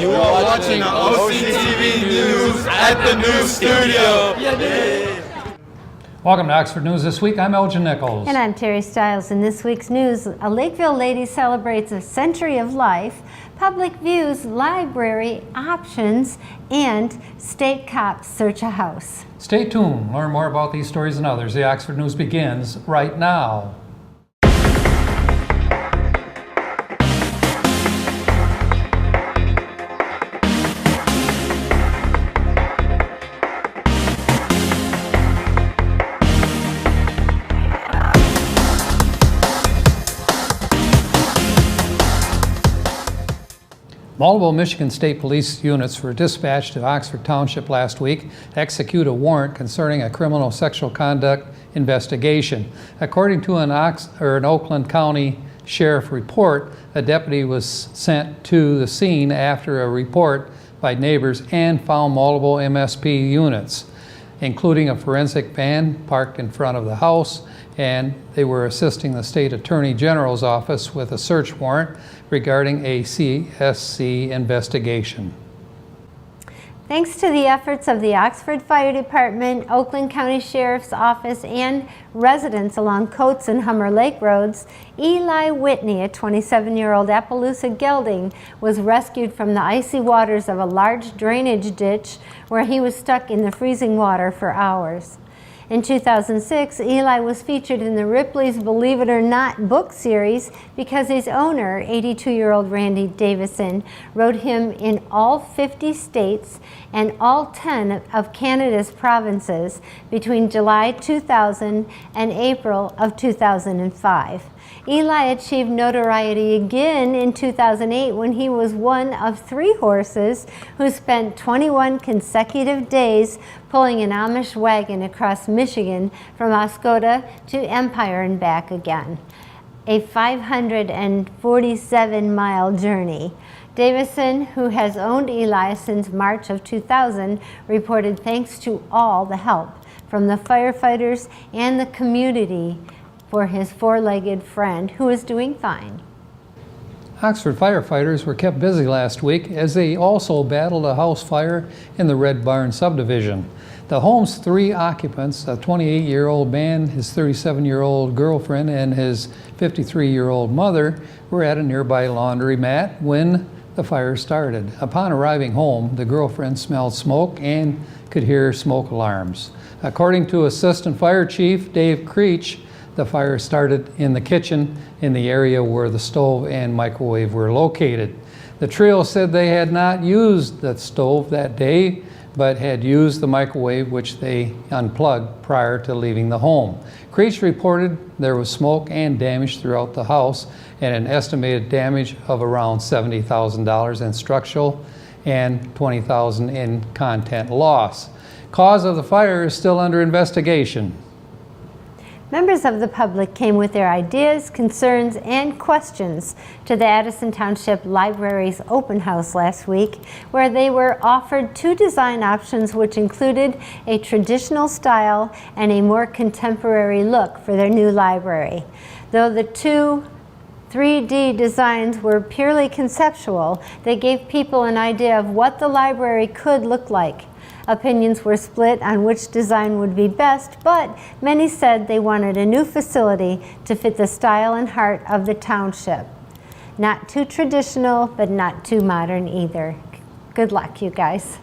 You are watching the OCTV News at the News Studio. Welcome to Oxford News This Week. I'm Elgin Nichols. And I'm Terry Stiles. In this week's news, a Lakeville lady celebrates a century of life, public views library options, and state cops search a house. Stay tuned. Learn more about these stories and others. The Oxford News begins right now. Multiple Michigan State Police units were dispatched to Oxford Township last week to execute a warrant concerning a criminal sexual conduct investigation. According to an Oakland County Sheriff report, a deputy was sent to the scene after a report by neighbors and found multiple MSP units, including a forensic van parked in front of the house, and they were assisting the State Attorney General's office with a search warrant regarding a CSC investigation. Thanks to the efforts of the Oxford Fire Department, Oakland County Sheriff's Office, and residents along Coates and Hummer Lake roads, Eli Whitney, a 27-year-old Appaloosa gelding, was rescued from the icy waters of a large drainage ditch where he was stuck in the freezing water for hours. In 2006, Eli was featured in the Ripley's Believe It or Not book series because his owner, 82-year-old Randy Davison, rode him in all 50 states and all 10 of Canada's provinces between July 2000 and April of 2005. Eli achieved notoriety again in 2008 when he was one of 3 horses who spent 21 consecutive days pulling an Amish wagon across Michigan from Oscoda to Empire and back again. A 547-mile journey. Davison, who has owned Eli since March of 2000, reported thanks to all the help from the firefighters and the community for his 4-legged friend, who is doing fine. Oxford firefighters were kept busy last week as they also battled a house fire in the Red Barn subdivision. The home's 3 occupants, a 28-year-old man, his 37-year-old girlfriend, and his 53-year-old mother, were at a nearby laundromat when the fire started. Upon arriving home, the girlfriend smelled smoke and could hear smoke alarms. According to Assistant Fire Chief Dave Creech, the fire started in the kitchen in the area where the stove and microwave were located. The trio said they had not used the stove that day, but had used the microwave, which they unplugged prior to leaving the home. Creech reported there was smoke and damage throughout the house and an estimated damage of around $70,000 in structural and $20,000 in content loss. Cause of the fire is still under investigation. Members of the public came with their ideas, concerns, and questions to the Addison Township Library's open house last week, where they were offered 2 design options which included a traditional style and a more contemporary look for their new library. Though the 2 3D designs were purely conceptual, they gave people an idea of what the library could look like. Opinions were split on which design would be best, but many said they wanted a new facility to fit the style and heart of the township. Not too traditional, but not too modern either. Good luck, you guys.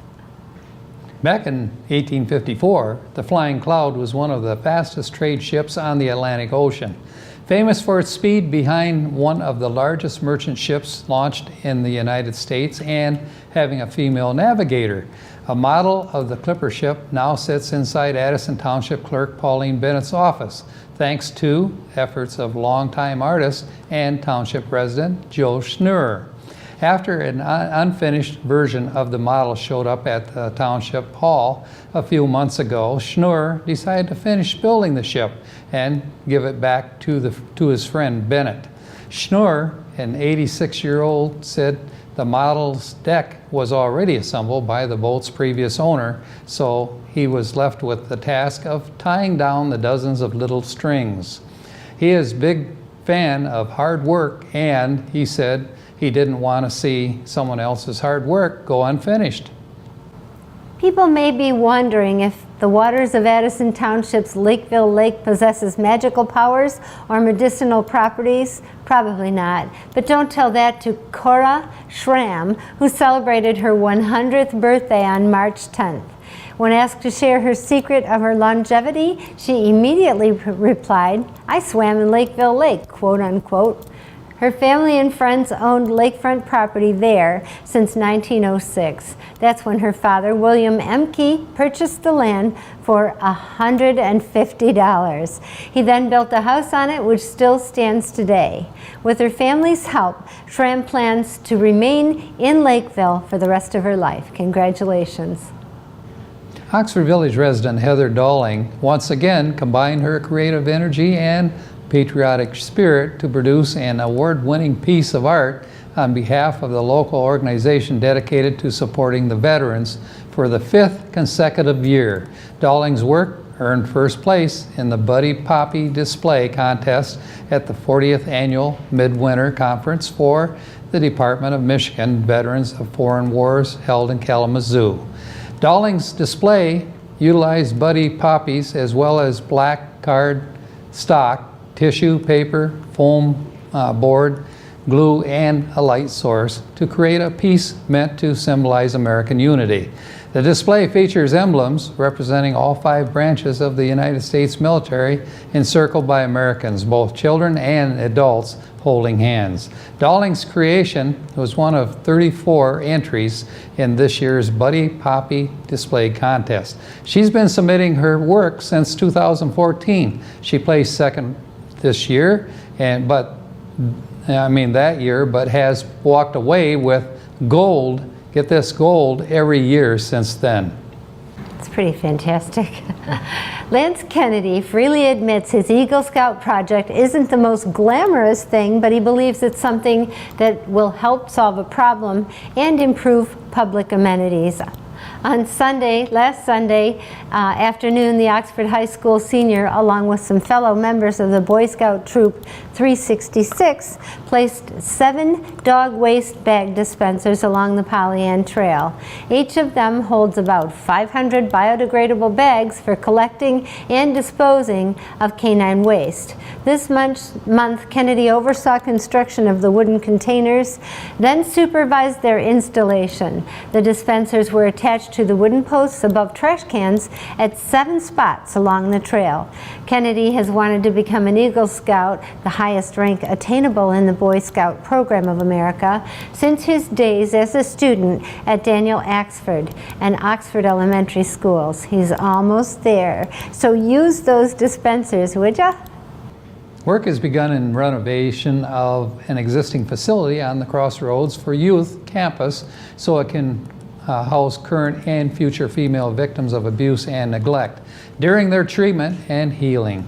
Back in 1854, the Flying Cloud was one of the fastest trade ships on the Atlantic Ocean. Famous for its speed behind one of the largest merchant ships launched in the United States and having a female navigator. A model of the clipper ship now sits inside Addison Township Clerk Pauline Bennett's office, thanks to efforts of longtime artist and township resident Joe Schnurr. After an unfinished version of the model showed up at the Township Hall a few months ago, Schnurr decided to finish building the ship and give it back to his friend Bennett. Schnurr, an 86-year-old, said the model's deck was already assembled by the boat's previous owner, so he was left with the task of tying down the dozens of little strings. He is a big fan of hard work, and he said He didn't want to see someone else's hard work go unfinished. People may be wondering if the waters of Addison Township's Lakeville Lake possesses magical powers or medicinal properties. Probably not. But don't tell that to Cora Schramm, who celebrated her 100th birthday on March 10th. When asked to share her secret of her longevity, she immediately replied, "I swam in Lakeville Lake," quote unquote. Her family and friends owned lakefront property there since 1906. That's when her father, William Emke, purchased the land for $150. He then built a house on it, which still stands today. With her family's help, Schramm plans to remain in Lakeville for the rest of her life. Congratulations. Oxford Village resident Heather Dalling once again combined her creative energy and patriotic spirit to produce an award-winning piece of art on behalf of the local organization dedicated to supporting the veterans for the 5th consecutive year. Dalling's work earned first place in the Buddy Poppy display contest at the 40th annual Midwinter Conference for the Department of Michigan Veterans of Foreign Wars held in Kalamazoo. Dalling's display utilized Buddy Poppies as well as black card stock, tissue, paper, foam board, glue, and a light source to create a piece meant to symbolize American unity. The display features emblems representing all 5 branches of the United States military encircled by Americans, both children and adults holding hands. Dalling's creation was one of 34 entries in this year's Buddy Poppy display contest. She's been submitting her work since 2014. She placed second this year, but has walked away with gold, get this, gold every year since then. It's pretty fantastic. Lance Kennedy freely admits his Eagle Scout project isn't the most glamorous thing, but he believes it's something that will help solve a problem and improve public amenities. On last Sunday afternoon, the Oxford High School senior, along with some fellow members of the Boy Scout Troop 366, placed 7 dog waste bag dispensers along the Pollyant Trail. Each of them holds about 500 biodegradable bags for collecting and disposing of canine waste. This month, Kennedy oversaw construction of the wooden containers, then supervised their installation. The dispensers were attached to the wooden posts above trash cans at 7 spots along the trail. Kennedy has wanted to become an Eagle Scout, the highest rank attainable in the Boy Scout program of America, since his days as a student at Daniel Axford and Oxford Elementary Schools. He's almost there. So use those dispensers, would ya? Work has begun in renovation of an existing facility on the Crossroads for Youth campus so it can house current and future female victims of abuse and neglect during their treatment and healing.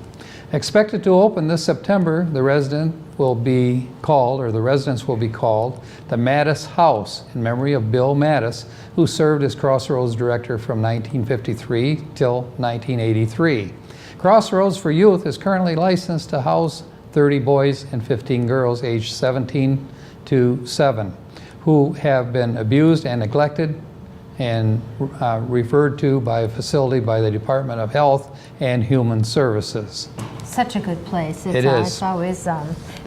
Expected to open this September, the residents will be called the Mattis House in memory of Bill Mattis, who served as Crossroads director from 1953 till 1983. Crossroads for Youth is currently licensed to house 30 boys and 15 girls aged 17 to 7 who have been abused and neglected and referred to by a facility by the Department of Health and Human Services. Such a good place. It's always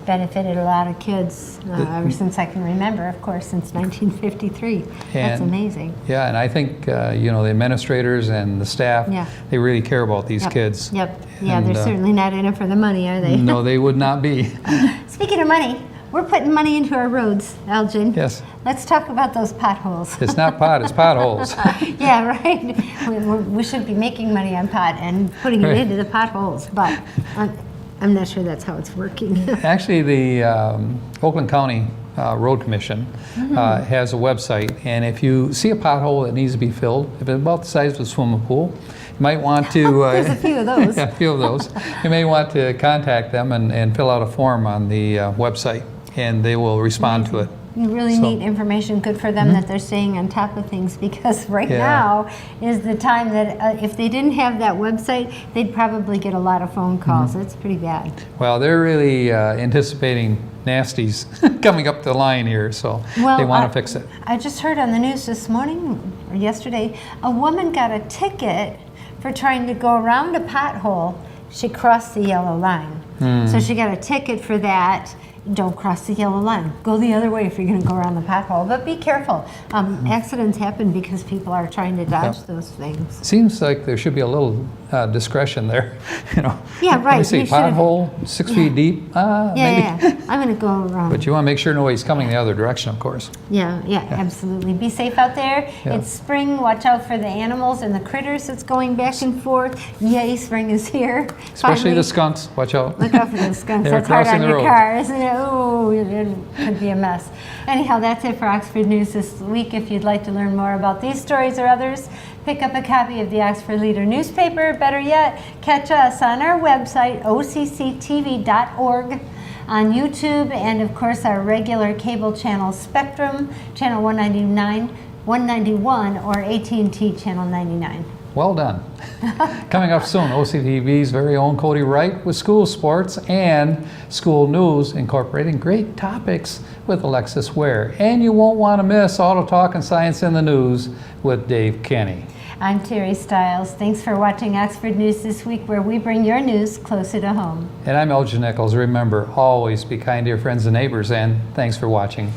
benefited a lot of kids ever since I can remember, of course, since 1953. That's amazing. Yeah, and I think the administrators and the staff, they really care about these kids. Yep. Yeah, and they're certainly not in it for the money, are they? No, they would not be. Speaking of money, we're putting money into our roads, Elgin. Yes. Let's talk about those potholes. It's not pot, it's potholes. Yeah, right. We should be making money on pot and putting it into the potholes, but I'm not sure that's how it's working. Actually, the Oakland County Road Commission has a website, and if you see a pothole that needs to be filled, if it's about the size of a swimming pool, you might want to... There's a few of those. Yeah, a few of those. You may want to contact them and fill out a form on the website, and they will respond to it. really So- neat information, good for them that they're staying on top of things, because right Yeah. now is the time that if they didn't have that website, they'd probably get a lot of phone calls. It's pretty bad. Well, they're really anticipating nasties coming up the line here, so they want to fix it. I just heard on the news this morning or yesterday, a woman got a ticket for trying to go around a pothole. She crossed the yellow line. So she got a ticket for that. Don't cross the yellow line. Go the other way if you're going to go around the pothole. But be careful. Accidents happen because people are trying to dodge those things. Seems like there should be a little discretion there, you know. Yeah, right. Let me see, You should've- pothole, 6 feet deep, maybe. Yeah. I'm going to go around. But you want to make sure nobody's coming the other direction, of course. Yeah, absolutely. Be safe out there. Yeah. It's spring. Watch out for the animals and the critters that's going back and forth. Yay, spring is here. Especially Finally. the skunks, watch out. Look out for those skunks. They're That's hard crossing on the your road. car, isn't it? Oh, it could be a mess. Anyhow, that's it for Oxford News this week. If you'd like to learn more about these stories or others, pick up a copy of the Oxford Leader newspaper. Better yet, catch us on our website, occtv.org, on YouTube, and of course our regular cable channel Spectrum, channel 199, 191, or AT&T channel 99. Well done. Coming up soon, OCTV's very own Cody Wright with school sports and school news, incorporating great topics with Alexis Ware. And you won't want to miss Auto Talk and Science in the News with Dave Kenny. I'm Terry Stiles. Thanks for watching Oxford News this week, where we bring your news closer to home. And I'm Elgin Nichols. Remember, always be kind to your friends and neighbors, and thanks for watching.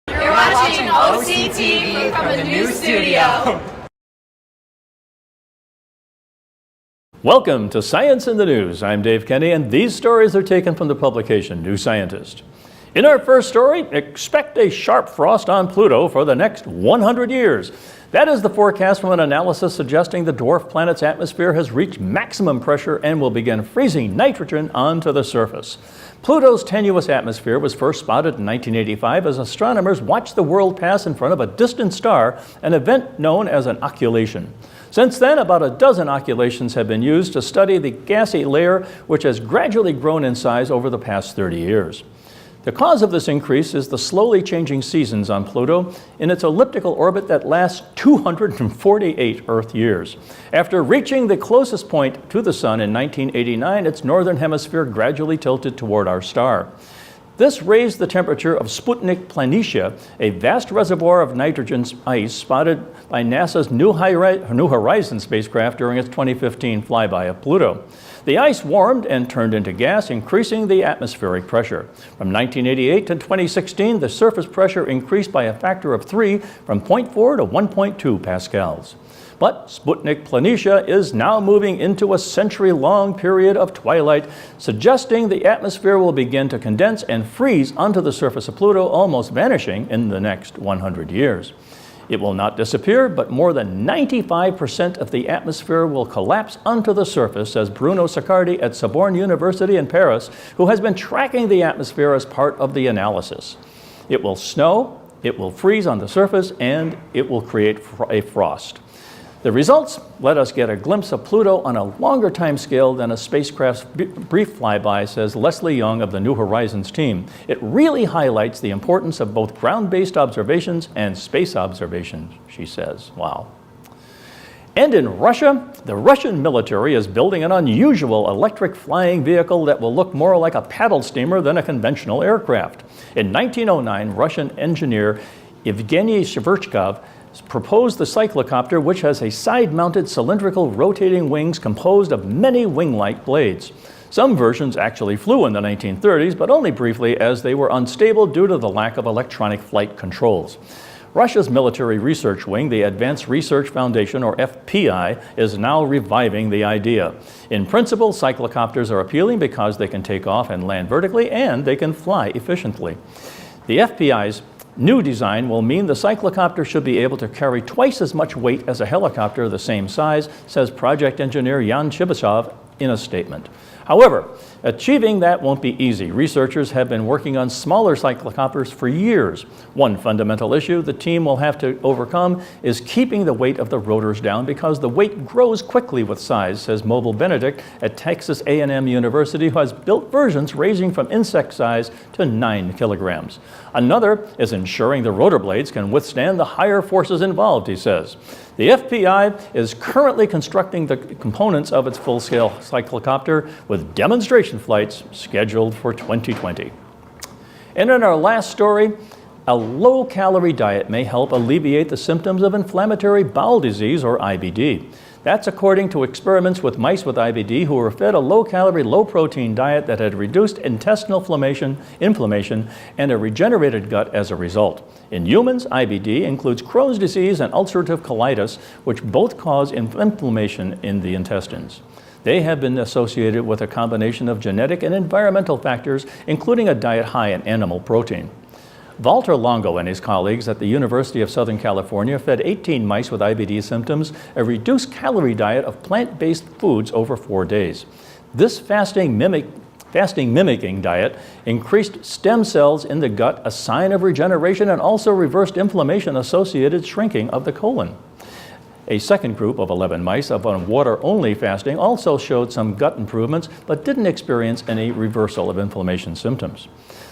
You're watching OCTV from the new studio. Welcome to Science in the News. I'm Dave Kenny, and these stories are taken from the publication New Scientist. In our first story, expect a sharp frost on Pluto for the next 100 years. That is the forecast from an analysis suggesting the dwarf planet's atmosphere has reached maximum pressure and will begin freezing nitrogen onto the surface. Pluto's tenuous atmosphere was first spotted in 1985 as astronomers watched the world pass in front of a distant star, an event known as an occultation. Since then, about a dozen occultations have been used to study the gassy layer, which has gradually grown in size over the past 30 years. The cause of this increase is the slowly changing seasons on Pluto in its elliptical orbit that lasts 248 Earth years. After reaching the closest point to the Sun in 1989, its northern hemisphere gradually tilted toward our star. This raised the temperature of Sputnik Planitia, a vast reservoir of nitrogen ice spotted by NASA's New Horizons spacecraft during its 2015 flyby of Pluto. The ice warmed and turned into gas, increasing the atmospheric pressure. From 1988 to 2016, the surface pressure increased by a factor of 3, from 0.4 to 1.2 pascals. But Sputnik Planitia is now moving into a century-long period of twilight, suggesting the atmosphere will begin to condense and freeze onto the surface of Pluto, almost vanishing in the next 100 years. It will not disappear, but more than 95% of the atmosphere will collapse onto the surface, says Bruno Saccardi at Sorbonne University in Paris, who has been tracking the atmosphere as part of the analysis. It will snow, it will freeze on the surface, and it will create a frost. The results let us get a glimpse of Pluto on a longer time scale than a spacecraft's brief flyby, says Leslie Young of the New Horizons team. It really highlights the importance of both ground-based observations and space observations, she says. Wow. And in Russia, the Russian military is building an unusual electric flying vehicle that will look more like a paddle steamer than a conventional aircraft. In 1909, Russian engineer Evgeny Shverchkov proposed the cyclocopter, which has a side-mounted cylindrical rotating wings composed of many wing-like blades. Some versions actually flew in the 1930s, but only briefly, as they were unstable due to the lack of electronic flight controls. Russia's military research wing, the Advanced Research Foundation, or FPI, is now reviving the idea. In principle, cyclocopters are appealing because they can take off and land vertically, and they can fly efficiently. The FPI's new design will mean the cyclocopter should be able to carry twice as much weight as a helicopter the same size, says project engineer Yan Chibasov in a statement. However, achieving that won't be easy. Researchers have been working on smaller cyclocopters for years. One fundamental issue the team will have to overcome is keeping the weight of the rotors down because the weight grows quickly with size, says Mobile Benedict at Texas A&M University, who has built versions ranging from insect size to 9 kilograms. Another is ensuring the rotor blades can withstand the higher forces involved, he says. The FPI is currently constructing the components of its full-scale cyclocopter with demonstration flights scheduled for 2020. And in our last story, a low-calorie diet may help alleviate the symptoms of inflammatory bowel disease, or IBD. That's according to experiments with mice with IBD who were fed a low-calorie, low-protein diet that had reduced intestinal inflammation, and a regenerated gut as a result. In humans, IBD includes Crohn's disease and ulcerative colitis, which both cause inflammation in the intestines. They have been associated with a combination of genetic and environmental factors, including a diet high in animal protein. Walter Longo and his colleagues at the University of Southern California fed 18 mice with IBD symptoms a reduced calorie diet of plant-based foods over 4 days. This fasting mimicking diet increased stem cells in the gut, a sign of regeneration, and also reversed inflammation-associated shrinking of the colon. A second group of 11 mice on water-only fasting also showed some gut improvements, but didn't experience any reversal of inflammation symptoms.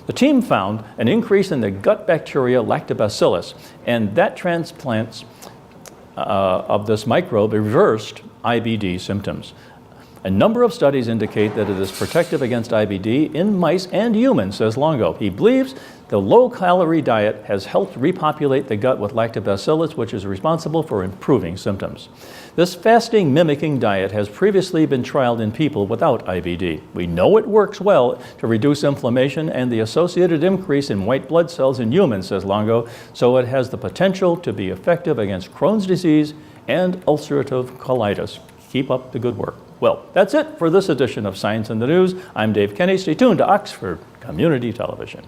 The team found an increase in the gut bacteria Lactobacillus, and that transplants of this microbe reversed IBD symptoms. A number of studies indicate that it is protective against IBD in mice and humans, says Longo. He believes the low-calorie diet has helped repopulate the gut with lactobacillus, which is responsible for improving symptoms. This fasting mimicking diet has previously been trialed in people without IBD. We know it works well to reduce inflammation and the associated increase in white blood cells in humans, says Longo, so it has the potential to be effective against Crohn's disease and ulcerative colitis. Keep up the good work. Well, that's it for this edition of Science in the News. I'm Dave Kenny. Stay tuned to Oxford Community Television.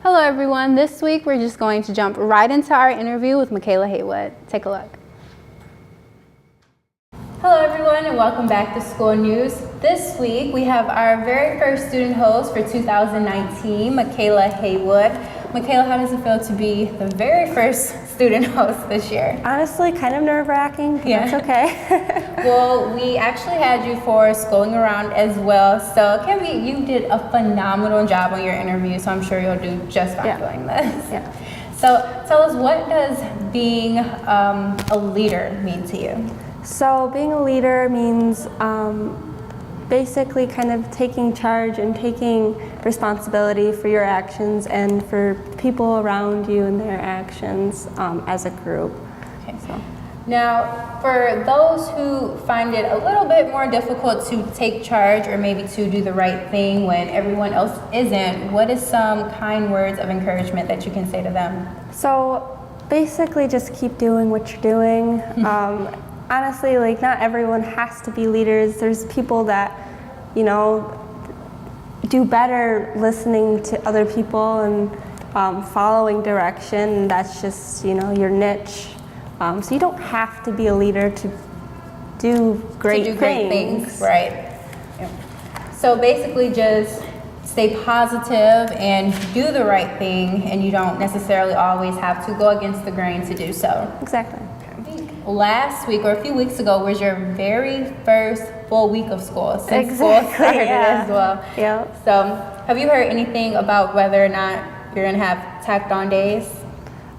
Hello everyone, this week we're just going to jump right into our interview with Michaela Haywood. Take a look. Hello everyone and welcome back to School News. This week we have our very first student host for 2019, Michaela Haywood. Michaela, how does it feel to be the very first student host this year? Honestly, kind of nerve-wracking, but Yeah. that's okay. Well, we actually had you for Schooling Around as well, so you did a phenomenal job on your interview, so I'm sure you'll do just fine doing this. Yeah. So tell us, what does being a leader mean to you? So being a leader means basically kind of taking charge and taking responsibility for your actions and for people around you and their actions as a group. Okay. Now, for those who find it a little bit more difficult to take charge or maybe to do the right thing when everyone else isn't, what is some kind words of encouragement that you can say to them? So basically just keep doing what you're doing. Honestly, like not everyone has to be leaders. There's people that, you know, do better listening to other people and following direction. That's just, you know, your niche. So you don't have to be a leader to do great things. Right. Yeah. So basically just stay positive and do the right thing, and you don't necessarily always have to go against the grain to do so. Exactly. Last week or a few weeks ago was your very first full week of school since school started as well. Yeah. So have you heard anything about whether or not you're going to have tacked on days?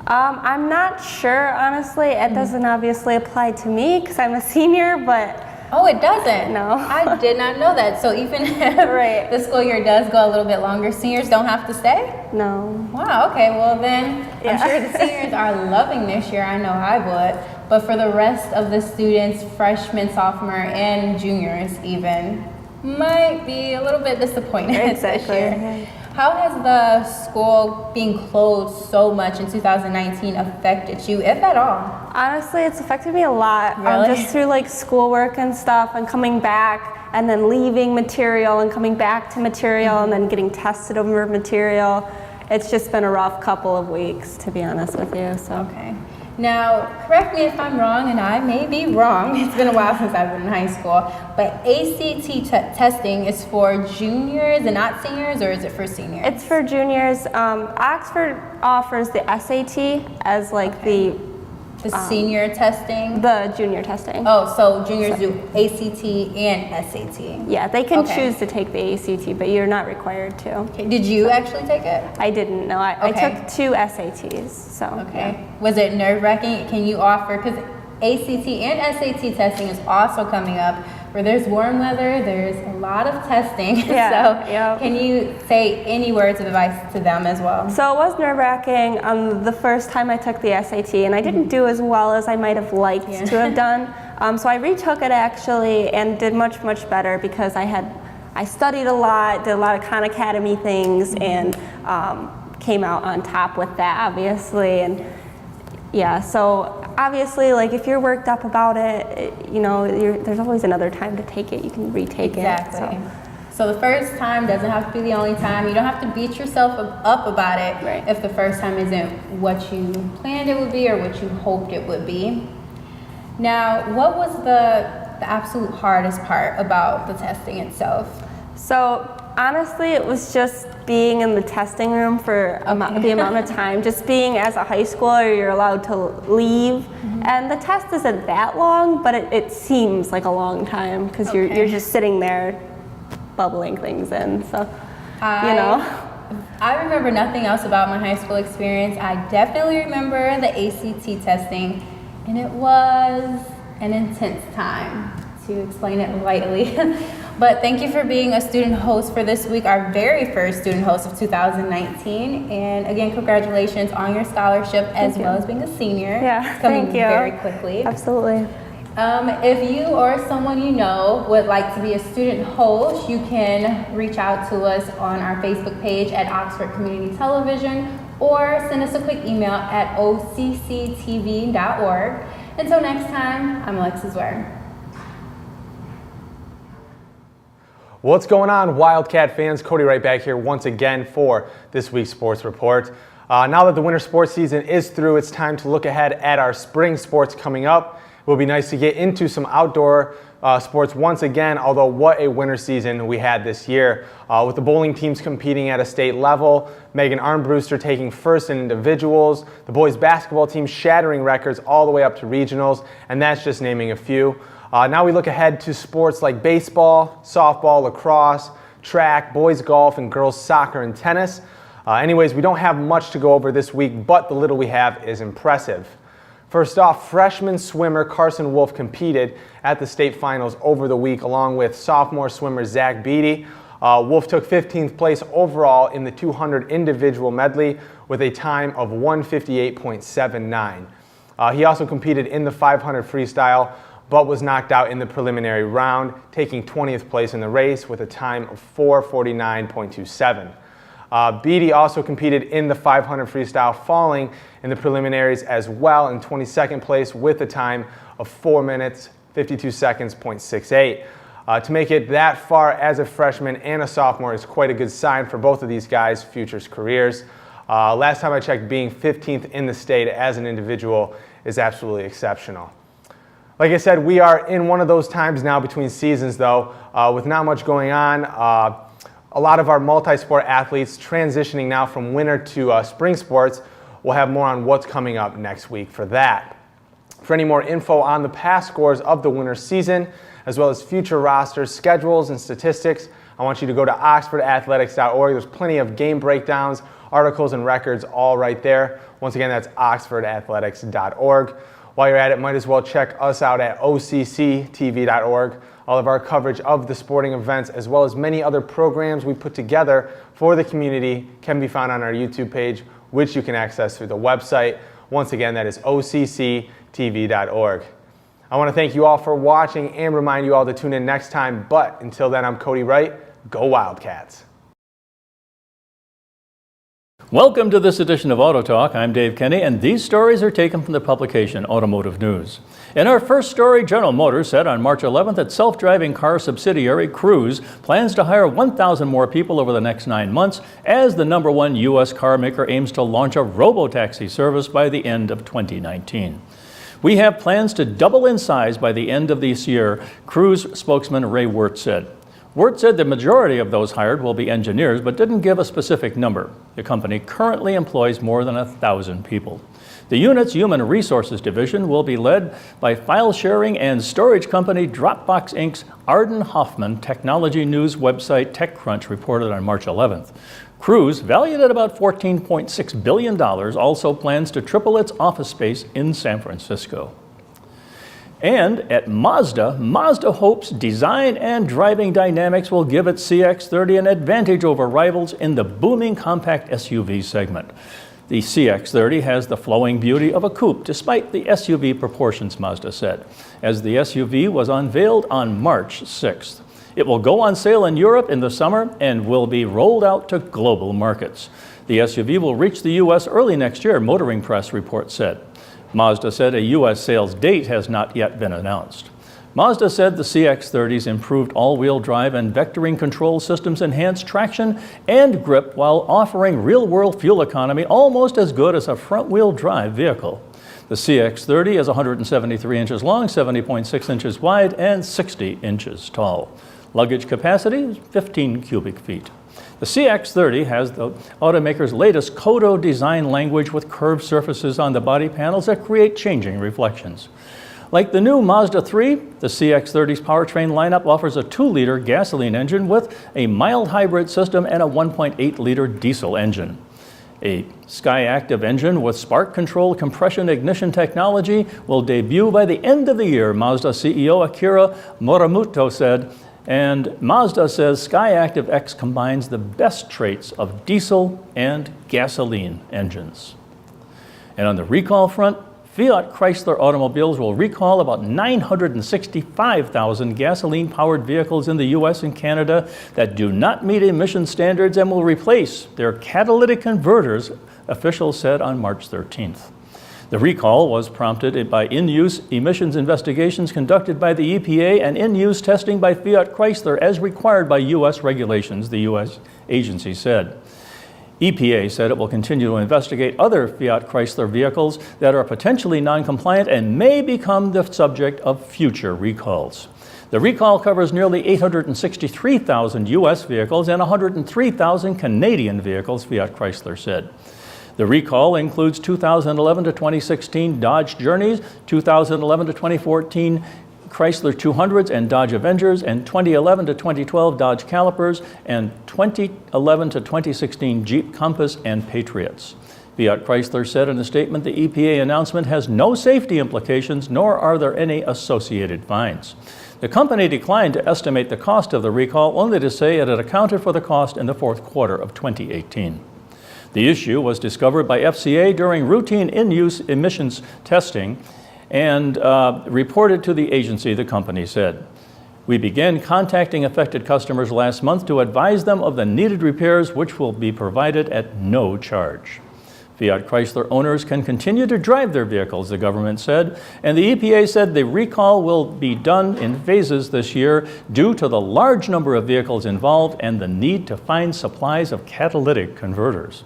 I'm not sure, honestly. It doesn't obviously apply to me because I'm a senior, but Oh, it doesn't? No. I did not know that. So even if the school year does go a little bit longer, seniors don't have to stay? no. Wow, okay, well then, I'm sure the seniors are loving this year. I know I would. But for the rest of the students, freshmen, sophomore, and juniors even, might be a little bit disappointed this year. How has the school being closed so much in 2019 affected you, if at all? Honestly, it's affected me a lot. Really? Just through like schoolwork and stuff and coming back and then leaving material and coming back to material and then getting tested over material. It's just been a rough couple of weeks, to be honest with you. So. Okay. Now, correct me if I'm wrong, and I may be wrong. It's been a while since I've been in high school, but ACT testing is for juniors and not seniors, or is it for seniors? It's for juniors. Oxford offers the SAT as like the senior testing? The junior testing. Oh, so juniors do ACT and SAT. Yeah, they can Okay. choose to take the ACT, but you're not required to. Okay. Did you actually take it? I didn't know. I Okay. took 2 SATs, so. Okay. Was it nerve-wracking? Can you offer, because ACT and SAT testing is also coming up, where there's warm weather, there's a lot of testing. Yeah, So yeah. can you say any words of advice to them as well? So it was nerve-wracking the first time I took the SAT, and I didn't do as well as I might have liked to have done. So I retook it actually and did much, much better because I studied a lot, did a lot of Khan Academy things, and came out on top with that, obviously. And yeah, so obviously, like if you're worked up about it, you know, there's always another time to take it. You can retake Exactly. it. So the first time doesn't have to be the only time. You don't have to beat yourself up about it Right. if the first time isn't what you planned it would be or what you hoped it would be. Now, what was the absolute hardest part about the testing itself? So honestly, it was just being in the testing room for the amount of time. Just being as a high schooler, you're allowed to leave, and the test isn't that long, but it seems like a long time because you're just sitting there bubbling things in. So, you know. I remember nothing else about my high school experience. I definitely remember the ACT testing, and it was an intense time, to explain it lightly. But thank you for being a student host for this week, our very first student host of 2019. And again, congratulations on your scholarship as well as being a senior. Yeah, it's coming thank you. very quickly. Absolutely. If you or someone you know would like to be a student host, you can reach out to us on our Facebook page at Oxford Community Television or send us a quick email at occtv.org. Until next time, I'm Alexis Ware. What's going on, Wildcat fans? Cody right back here once again for this week's sports report. Now that the winter sports season is through, it's time to look ahead at our spring sports coming up. It will be nice to get into some outdoor sports once again, although what a winter season we had this year. With the bowling teams competing at a state level, Megan Armbruster taking first in individuals, the boys basketball team shattering records all the way up to regionals, and that's just naming a few. Now we look ahead to sports like baseball, softball, lacrosse, track, boys golf, and girls soccer and tennis. Anyways, we don't have much to go over this week, but the little we have is impressive. First off, freshman swimmer Carson Wolf competed at the state finals over the week along with sophomore swimmer Zach Beatty. Wolf took 15th place overall in the 200 individual medley with a time of 158.79. He also competed in the 500 freestyle, but was knocked out in the preliminary round, taking 20th place in the race with a time of 4:49.27. Beatty also competed in the 500 freestyle, falling in the preliminaries as well in 22nd place with a time of 4 minutes, 52 seconds, .68. To make it that far as a freshman and a sophomore is quite a good sign for both of these guys' future careers. Last time I checked, being 15th in the state as an individual is absolutely exceptional. Like I said, we are in one of those times now between seasons though, with not much going on. A lot of our multi-sport athletes transitioning now from winter to spring sports. We'll have more on what's coming up next week for that. For any more info on the past scores of the winter season, as well as future rosters, schedules, and statistics, I want you to go to oxfordathletics.org. There's plenty of game breakdowns, articles, and records all right there. Once again, that's oxfordathletics.org. While you're at it, might as well check us out at occtv.org. All of our coverage of the sporting events, as well as many other programs we put together for the community, can be found on our YouTube page, which you can access through the website. Once again, that is occtv.org. I want to thank you all for watching and remind you all to tune in next time. But until then, I'm Cody Wright. Go Wildcats. Welcome to this edition of Auto Talk. I'm Dave Kenny, and these stories are taken from the publication Automotive News. In our first story, General Motors said on March 11th that self-driving car subsidiary Cruise plans to hire 1,000 more people over the next 9 months as the #1 U.S. car maker aims to launch a robo-taxi service by the end of 2019. We have plans to double in size by the end of this year, Cruise spokesman Ray Wirtz said. Wirtz said the majority of those hired will be engineers, but didn't give a specific number. The company currently employs more than 1,000 people. The unit's Human Resources Division will be led by file sharing and storage company Dropbox Inc.'s Arden Hoffman. Technology news website TechCrunch reported on March 11th. Cruise, valued at about $14.6 billion, also plans to triple its office space in San Francisco. And at Mazda, Mazda hopes design and driving dynamics will give its CX-30 an advantage over rivals in the booming compact SUV segment. The CX-30 has the flowing beauty of a coupe, despite the SUV proportions, Mazda said, as the SUV was unveiled on March 6th. It will go on sale in Europe in the summer and will be rolled out to global markets. The SUV will reach the U.S. early next year, Motoring Press report said. Mazda said a U.S. sales date has not yet been announced. Mazda said the CX-30's improved all-wheel drive and vectoring control systems enhance traction and grip while offering real-world fuel economy almost as good as a front-wheel drive vehicle. The CX-30 is 173 inches long, 70.6 inches wide, and 60 inches tall. Luggage capacity is 15 cubic feet. The CX-30 has the automaker's latest Kodo design language with curved surfaces on the body panels that create changing reflections. Like the new Mazda 3, the CX-30's powertrain lineup offers a 2-liter gasoline engine with a mild hybrid system and a 1.8-liter diesel engine. A Skyactiv engine with spark control compression ignition technology will debut by the end of the year, Mazda CEO Akira Muramoto said. And Mazda says Skyactiv X combines the best traits of diesel and gasoline engines. And on the recall front, Fiat Chrysler Automobiles will recall about 965,000 gasoline-powered vehicles in the U.S. and Canada that do not meet emission standards and will replace their catalytic converters, officials said on March 13th. The recall was prompted by in-use emissions investigations conducted by the EPA and in-use testing by Fiat Chrysler as required by U.S. regulations, the U.S. agency said. EPA said it will continue to investigate other Fiat Chrysler vehicles that are potentially non-compliant and may become the subject of future recalls. The recall covers nearly 863,000 U.S. vehicles and 103,000 Canadian vehicles, Fiat Chrysler said. The recall includes 2011 to 2016 Dodge Journeys, 2011 to 2014 Chrysler 200s and Dodge Avengers, and 2011 to 2012 Dodge Calipers, and 2011 to 2016 Jeep Compass and Patriots. Fiat Chrysler said in a statement the EPA announcement has no safety implications, nor are there any associated fines. The company declined to estimate the cost of the recall, only to say it had accounted for the cost in the fourth quarter of 2018. The issue was discovered by FCA during routine in-use emissions testing and reported to the agency, the company said. We began contacting affected customers last month to advise them of the needed repairs, which will be provided at no charge. Fiat Chrysler owners can continue to drive their vehicles, the government said, and the EPA said the recall will be done in phases this year due to the large number of vehicles involved and the need to find supplies of catalytic converters.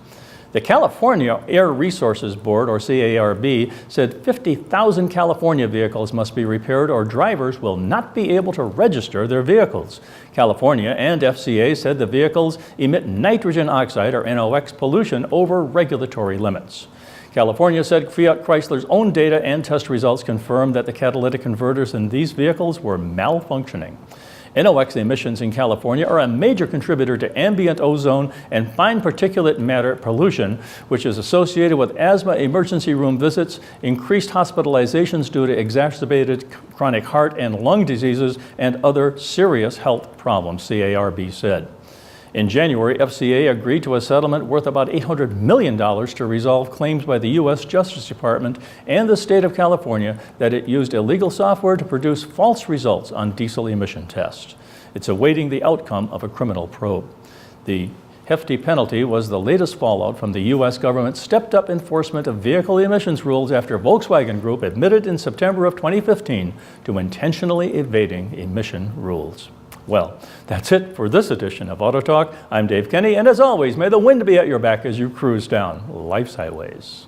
The California Air Resources Board, or CARB, said 50,000 California vehicles must be repaired or drivers will not be able to register their vehicles. California and FCA said the vehicles emit nitrogen oxide, or NOx, pollution over regulatory limits. California said Fiat Chrysler's own data and test results confirmed that the catalytic converters in these vehicles were malfunctioning. NOx emissions in California are a major contributor to ambient ozone and fine particulate matter pollution, which is associated with asthma emergency room visits, increased hospitalizations due to exacerbated chronic heart and lung diseases, and other serious health problems, CARB said. In January, FCA agreed to a settlement worth about $800 million to resolve claims by the U.S. Justice Department and the state of California that it used illegal software to produce false results on diesel emission tests. It's awaiting the outcome of a criminal probe. The Hefty penalty was the latest fallout from the U.S. government's stepped-up enforcement of vehicle emissions rules after Volkswagen Group admitted in September of 2015 to intentionally evading emission rules. Well, that's it for this edition of Auto Talk. I'm Dave Kenny, and as always, may the wind be at your back as you cruise down life's highways.